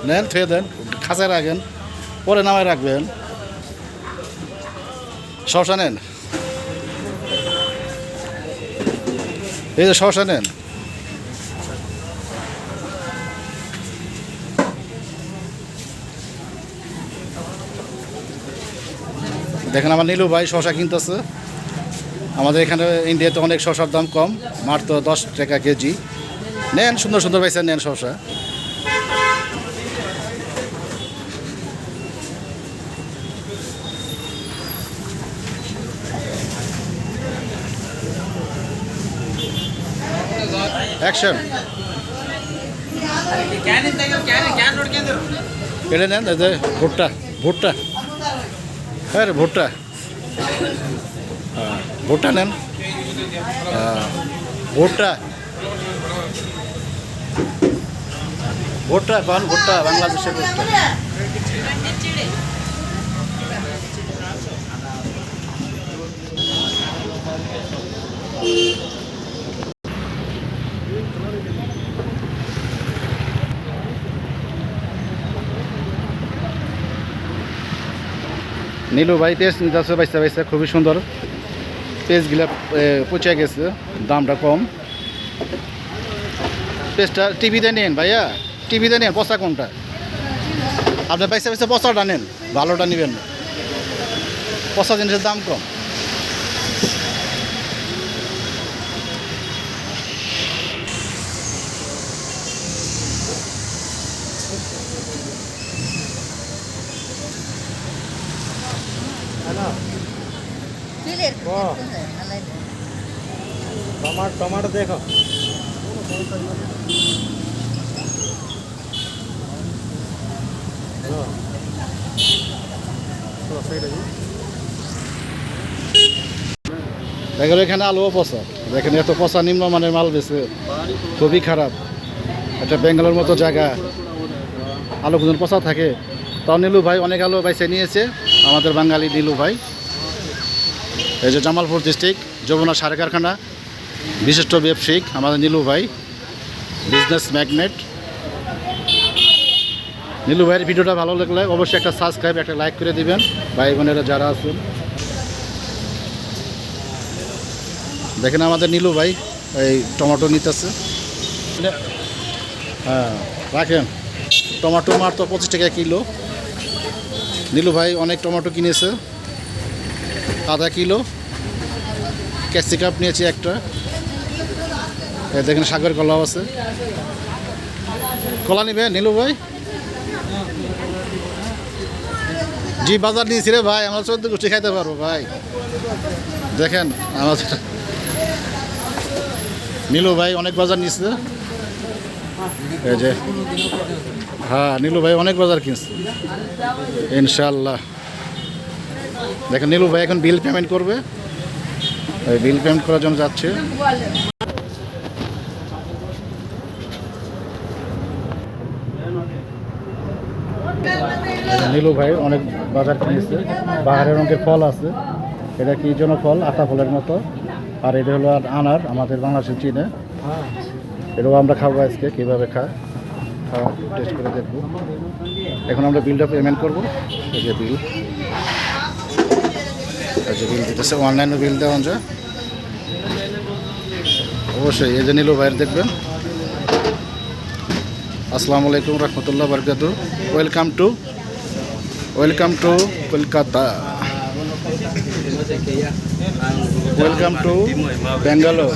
নেন থুয়ে দেন, খাঁচায় রাখেন, পরে নামায় রাখবেন। শসা নেন, এই যে শসা নেন। দেখেন আমার নীলু ভাই শসা কিনতেছে। আমাদের এখানে ইন্ডিয়াতে অনেক শসার দাম কম, মাত্র 10 টাকা কেজি। নেন, সুন্দর সুন্দর পাইছেন, নেন শসা। অ্যাকশন, এটা নেন, এই যে ভুট্টা, ভুট্টা, হ্যাঁ রে ভুট্টা, হ্যাঁ ভুট্টা নেন, হ্যাঁ ভুট্টা, ভুট্টা কন, ভুট্টা বাংলাদেশের ভুট্টা। নীলু ভাই পেঁয়াজ নিতেছে বাইসা বাইসা, খুবই সুন্দর পেঁয়াজগুলা পচে গেছে, দামটা কম। পেঁয়াজটা টিভিতে নেন ভাইয়া, টিভিতে নেন, পচা কোনটা? আপনার বাইসা বাইসা পচাটা নেন, ভালোটা নেবেন না, পচা জিনিসের দাম কম। टमाटर देखो দেখেন এখানে আলুও পচা, দেখেন এত পচা নিম্নমানের মাল বেছে, খুবই খারাপ। এটা বেঙ্গালোর মতো জায়গা, আলু কোন পচা থাকে। তাও নীলু ভাই অনেক আলু বাইসে নিয়েছে, আমাদের বাঙালি নীলু ভাই। এই যে জামালপুর ডিস্ট্রিক্ট যমুনা সার কারখানা, বিশিষ্ট ব্যবসায়িক আমাদের নীলু ভাই, বিজনেস ম্যাগনেট। নীলু ভাইয়ের ভিডিওটা ভালো লাগলে অবশ্যই একটা সাবস্ক্রাইব, একটা লাইক করে দিবেন ভাই বোনেরা যারা আছেন। দেখেন আমাদের নীলু ভাই এই টমেটো নিতেছে, হ্যাঁ রাখেন। টমেটো মাত্র 25 টাকা কিলো। নীলু ভাই অনেক টমেটো কিনেছে, আধা কিলো। ক্যাপসিকাম নিয়েছি একটা, দেখেন সাগর কলাও আছে। কলা নিবে নীলু ভাই? জি বাজার নিয়েছি রে ভাই, আমরা 14 গোষ্ঠী খাইতে পারবো ভাই। দেখেন আমাদের নীলু ভাই অনেক বাজার নিচ্ছে, এই যে হ্যাঁ নীলু ভাই অনেক বাজার কিনছে ইনশাল্লাহ। দেখেন নীলু ভাই এখন বিল পেমেন্ট করবে, বিল পেমেন্ট করার জন্য যাচ্ছে। নীলু ভাই অনেক বাজার কিনেছে। বাহারের রঙের ফল আছে, এটা কি জন্য ফল, আতা ফলের মতো। আর এটা হলো আনার, আমাদের বাংলাদেশের চিনে। এটাও আমরা খাবো আজকে, কীভাবে খাওয়া টেস্ট করে দেখবো। এখন আমরা বিলটা পেমেন্ট করবো। এই যে বিল, এই যে বিল দিতেছে, অনলাইনে বিল দেওয়া যায় অবশ্যই। এই যে নীলু ভাইয়ের দেখবেন। আসসালামু আলাইকুম রহমতুল্লাহ বরকাতু। Welcome to Kolkata, welcome to Bangalore.